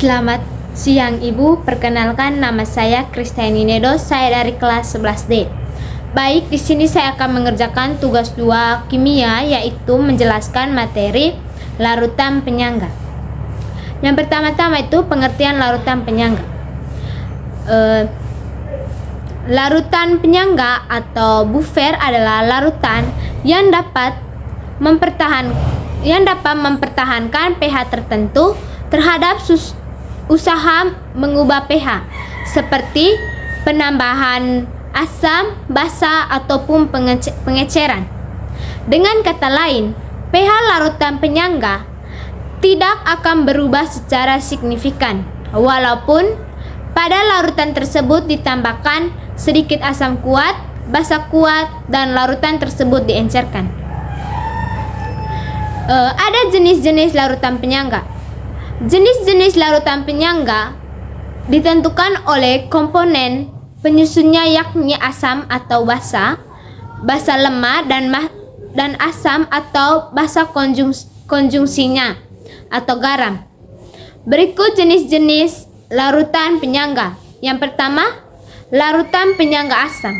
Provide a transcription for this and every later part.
Selamat siang Ibu, perkenalkan nama saya Kristiani Nedo, saya dari kelas 11D. Baik, di sini saya akan mengerjakan tugas 2 kimia, yaitu menjelaskan materi larutan penyangga. Yang pertama-tama itu pengertian larutan penyangga. Larutan penyangga atau buffer adalah larutan yang dapat mempertahankan pH tertentu terhadap usaha mengubah pH, seperti penambahan asam, basa, ataupun pengeceran. Dengan kata lain, pH larutan penyangga tidak akan berubah secara signifikan, walaupun pada larutan tersebut ditambahkan sedikit asam kuat, basa kuat, dan larutan tersebut diencerkan. Ada jenis-jenis larutan penyangga. Jenis-jenis larutan penyangga ditentukan oleh komponen penyusunnya, yakni asam atau basa, basa lemah, dan asam atau basa konjungsinya atau garam. Berikut jenis-jenis larutan penyangga. Yang pertama, larutan penyangga asam.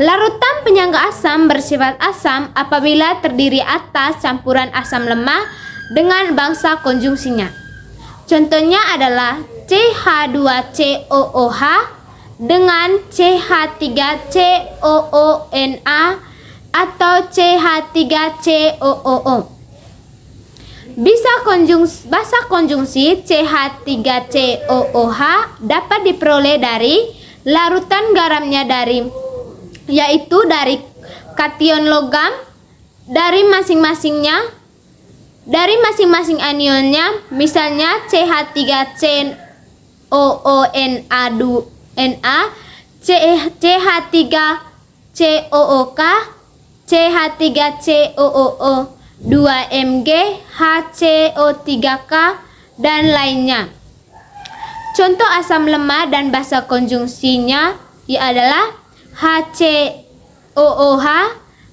Larutan penyangga asam bersifat asam apabila terdiri atas campuran asam lemah dengan bangsa konjungsinya. Contohnya adalah CH2COOH dengan CH3COONA atau CH3COOO. Basa konjungsi CH3COOH dapat diperoleh dari larutan garamnya yaitu dari kation logam dari masing-masing anionnya, misalnya CH3COONA, CH3COOK, CH3COOO, 2Mg, HCO3K, dan lainnya. Contoh asam lemah dan basa konjungsinya adalah HCOOH,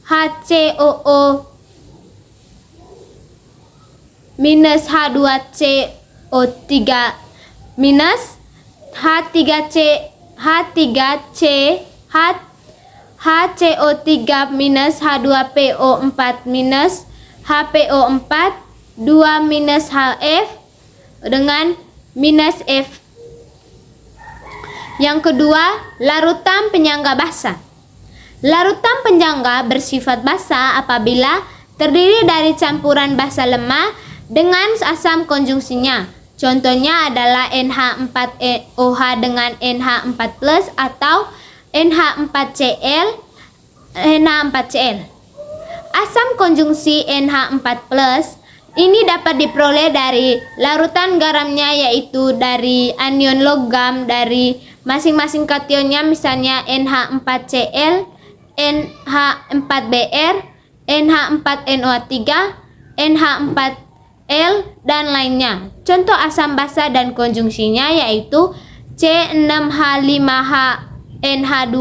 HCOO minus H2CO3 minus HCO3 minus H2PO4 minus HPO4 2 minus HF dengan minus F. Yang kedua, larutan penyangga basa. Larutan penyangga bersifat basa apabila terdiri dari campuran basa lemah dengan asam konjungsinya. Contohnya adalah NH4OH dengan NH4+ atau NH4Cl. Asam konjungsi NH4+ ini dapat diperoleh dari larutan garamnya, yaitu dari anion logam dari masing-masing kationnya, misalnya NH4Cl, NH4Br, NH4NO3, NH4L, dan lainnya. Contoh asam basa dan konjungsinya yaitu C6H5NH2,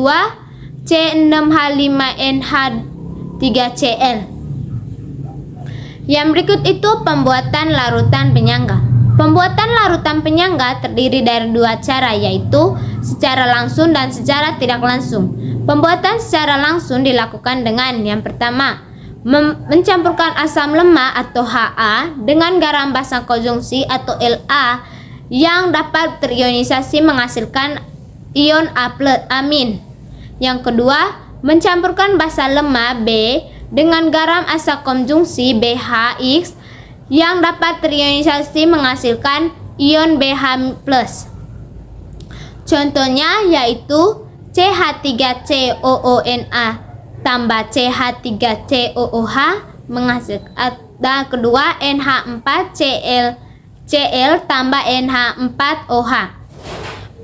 C6H5NH3Cl. Yang berikut itu pembuatan larutan penyangga. Pembuatan larutan penyangga terdiri dari dua cara, yaitu secara langsung dan secara tidak langsung. Pembuatan secara langsung dilakukan dengan yang pertama, mencampurkan asam lemah atau Ha dengan garam basa konjungsi atau La yang dapat terionisasi menghasilkan ion amin. Yang kedua, mencampurkan basa lemah B dengan garam asa konjungsi BHX yang dapat terionisasi menghasilkan ion BH+. Contohnya yaitu CH3COONA tambah CH3COOH menghasilkan, dan kedua NH4Cl tambah NH4OH.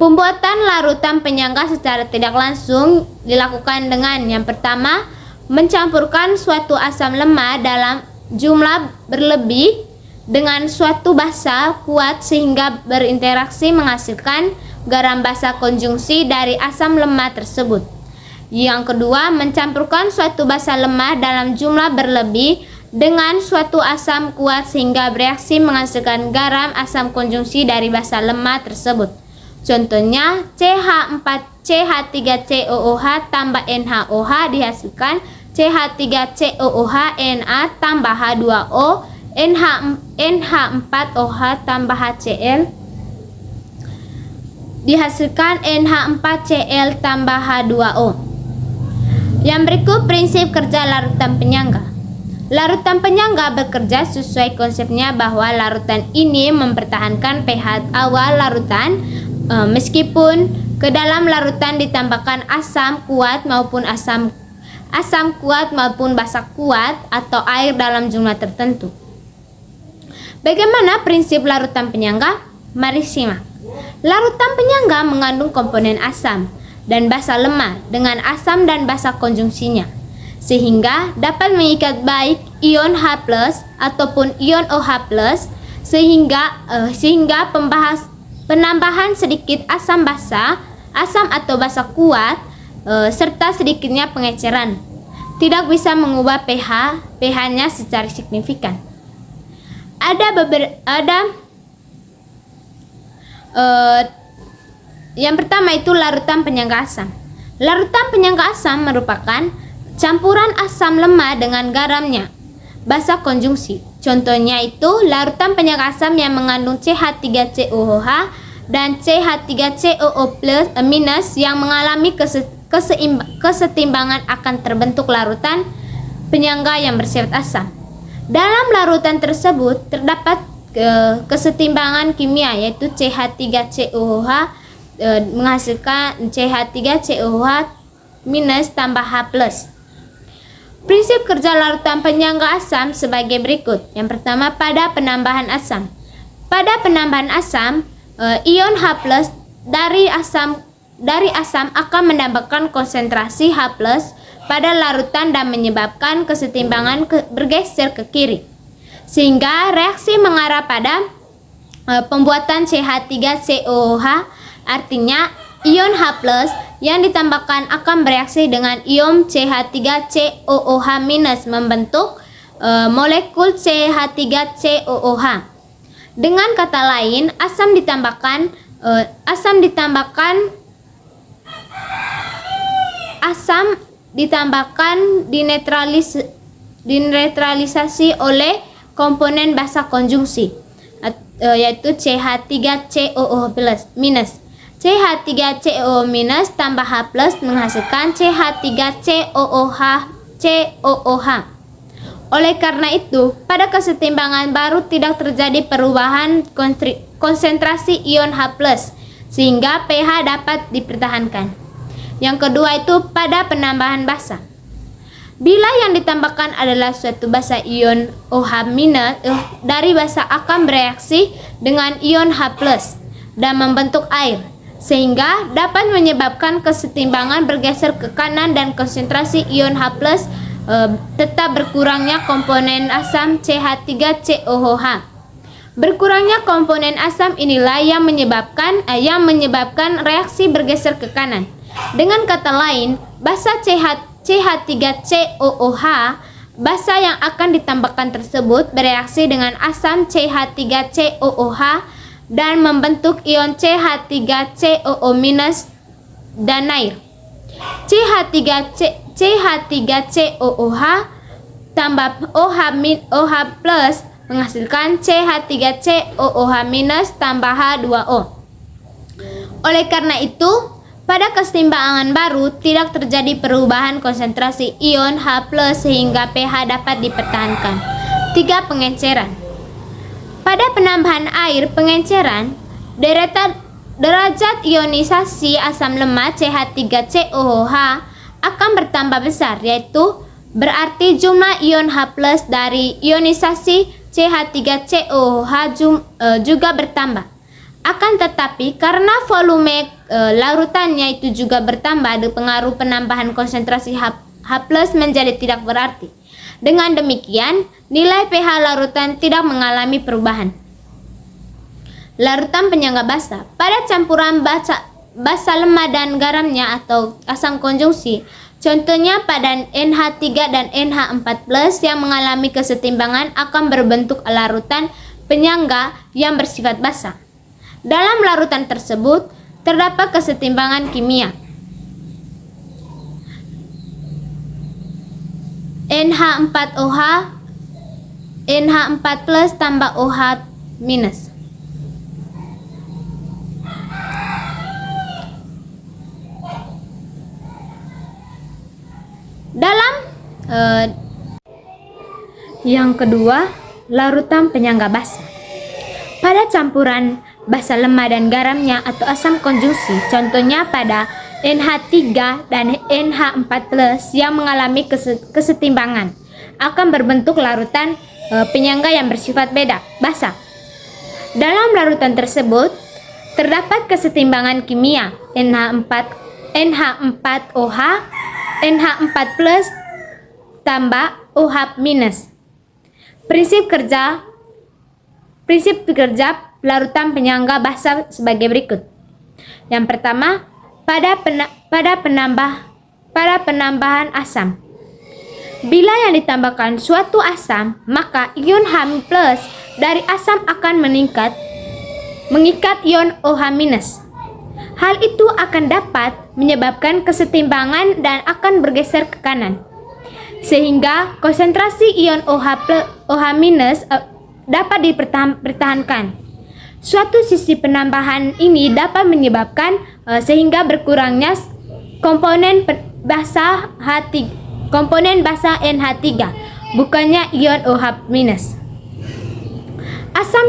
Pembuatan larutan penyangga secara tidak langsung dilakukan dengan yang pertama, mencampurkan suatu asam lemah dalam jumlah berlebih dengan suatu basa kuat sehingga berinteraksi menghasilkan garam basa konjungsi dari asam lemah tersebut. Yang kedua, mencampurkan suatu basa lemah dalam jumlah berlebih dengan suatu asam kuat sehingga bereaksi menghasilkan garam asam konjungsi dari basa lemah tersebut. Contohnya CH4CH3COOH tambah NaOH dihasilkan CH3COOH Na tambah H2O NH4OH tambah HCl dihasilkan NH4Cl tambah H2O. Yang berikut prinsip kerja larutan penyangga. Larutan penyangga bekerja sesuai konsepnya bahwa larutan ini mempertahankan pH awal larutan meskipun ke dalam larutan ditambahkan asam kuat maupun asam kuat maupun basa kuat atau air dalam jumlah tertentu. Bagaimana prinsip larutan penyangga? Mari simak. Larutan penyangga mengandung komponen asam dan basa lemah dengan asam dan basa konjungsinya, sehingga dapat mengikat baik ion H+ ataupun ion OH+, sehingga penambahan sedikit asam basa, asam atau basa kuat, serta sedikitnya pengeceran tidak bisa mengubah pH-nya secara signifikan. Yang pertama itu larutan penyangga asam. Larutan penyangga asam merupakan campuran asam lemah dengan garamnya, basa konjungsi. Contohnya itu larutan penyangga asam yang mengandung CH3COOH dan CH3COO+ yang mengalami kesetimbangan akan terbentuk larutan penyangga yang bersifat asam. Dalam larutan tersebut terdapat kesetimbangan kimia yaitu CH3COOH menghasilkan CH3COOH- tambah H+. Prinsip kerja larutan penyangga asam sebagai berikut. Yang pertama, pada penambahan asam. Pada penambahan asam, ion H+ dari asam akan menambahkan konsentrasi H+ pada larutan dan menyebabkan kesetimbangan bergeser ke kiri, sehingga reaksi mengarah pada pembuatan CH3COOH. Artinya ion H+ yang ditambahkan akan bereaksi dengan ion CH3COOH- membentuk molekul CH3COOH. Dengan kata lain, asam dinetralisasi oleh komponen basa konjungsi yaitu CH3COOH+. CH3COO- tambah H+ menghasilkan CH3COOH. Oleh karena itu, pada kesetimbangan baru tidak terjadi perubahan konsentrasi ion H+, sehingga pH dapat dipertahankan. Yang kedua itu pada penambahan basa. Bila yang ditambahkan adalah suatu basa ion OH- dari basa akan bereaksi dengan ion H+ dan membentuk air, sehingga dapat menyebabkan kesetimbangan bergeser ke kanan dan konsentrasi ion H+ tetap berkurangnya komponen asam CH3COOH. Berkurangnya komponen asam inilah yang menyebabkan reaksi bergeser ke kanan. Dengan kata lain, basa CH3COOH, basa yang akan ditambahkan tersebut bereaksi dengan asam CH3COOH dan membentuk ion CH3COO- dan air. CH3COOH tambah OH+ menghasilkan CH3COOH- tambah H2O. Oleh karena itu, pada kesetimbangan baru tidak terjadi perubahan konsentrasi ion H+ sehingga pH dapat dipertahankan. 3. Pengeceran. Pada penambahan air pengenceran, derajat ionisasi asam lemah CH3COOH akan bertambah besar, yaitu berarti jumlah ion H+ dari ionisasi CH3COOH juga bertambah. Akan tetapi karena volume larutannya itu juga bertambah, ada pengaruh penambahan konsentrasi H+ menjadi tidak berarti. Dengan demikian, nilai pH larutan tidak mengalami perubahan. Larutan penyangga basa. Pada campuran basa lemah dan garamnya atau asam konjungsi, Contohnya pada NH3 dan NH4+ yang mengalami kesetimbangan akan berbentuk larutan penyangga yang bersifat basa. Dalam larutan tersebut terdapat kesetimbangan kimia. NH4OH NH4+ tambah OH-. Dalam yang kedua, larutan penyangga basa. Pada campuran basa lemah dan garamnya atau asam konjungsi, contohnya pada NH3 dan NH4+ yang mengalami kesetimbangan, akan berbentuk larutan penyangga yang bersifat basa. Dalam larutan tersebut terdapat kesetimbangan kimia NH4OH NH4+ tambah OH-. Prinsip kerja larutan penyangga basa sebagai berikut. Yang pertama, pada penambahan asam. Bila yang ditambahkan suatu asam, maka ion H- dari asam akan mengikat ion OH-. Hal itu akan dapat menyebabkan kesetimbangan dan akan bergeser ke kanan, sehingga konsentrasi ion OH- dapat dipertahankan. Suatu sisi penambahan ini dapat menyebabkan sehingga berkurangnya komponen basa NH3, bukannya ion OH-. Asam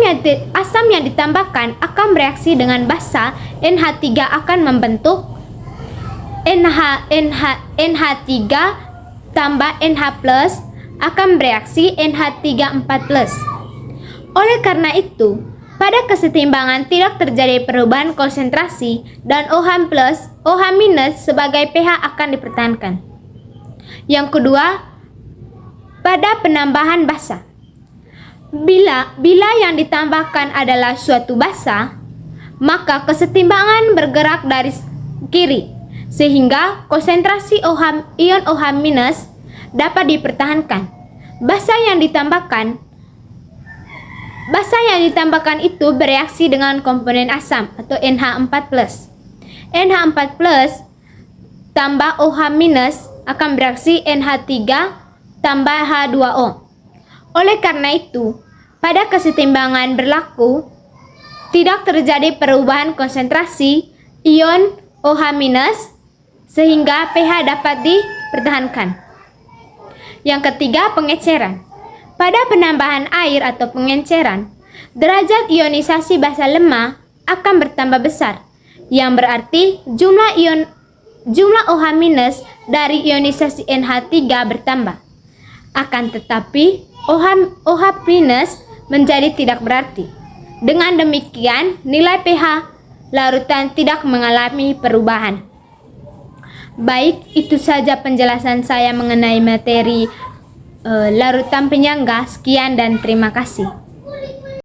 yang ditambahkan akan bereaksi dengan basa NH3 akan membentuk NH3 tambah NH+ akan bereaksi NH3 4+. Oleh karena itu, pada kesetimbangan tidak terjadi perubahan konsentrasi dan OH+ sebagai pH akan dipertahankan. Yang kedua, pada penambahan basa. Bila yang ditambahkan adalah suatu basa, maka kesetimbangan bergerak dari kiri, sehingga konsentrasi ion OH- dapat dipertahankan. Basa yang ditambahkan itu bereaksi dengan komponen asam atau NH4+. NH4+ tambah OH- akan bereaksi NH3 tambah H2O. Oleh karena itu, pada kesetimbangan berlaku tidak terjadi perubahan konsentrasi ion OH- sehingga pH dapat dipertahankan. Yang ketiga, pengeceran. Pada penambahan air atau pengenceran, derajat ionisasi basa lemah akan bertambah besar, yang berarti jumlah OH- dari ionisasi NH3 bertambah. Akan tetapi OH- menjadi tidak berarti. Dengan demikian, nilai pH larutan tidak mengalami perubahan. Baik, itu saja penjelasan saya mengenai materi larutan penyangga. Sekian dan terima kasih.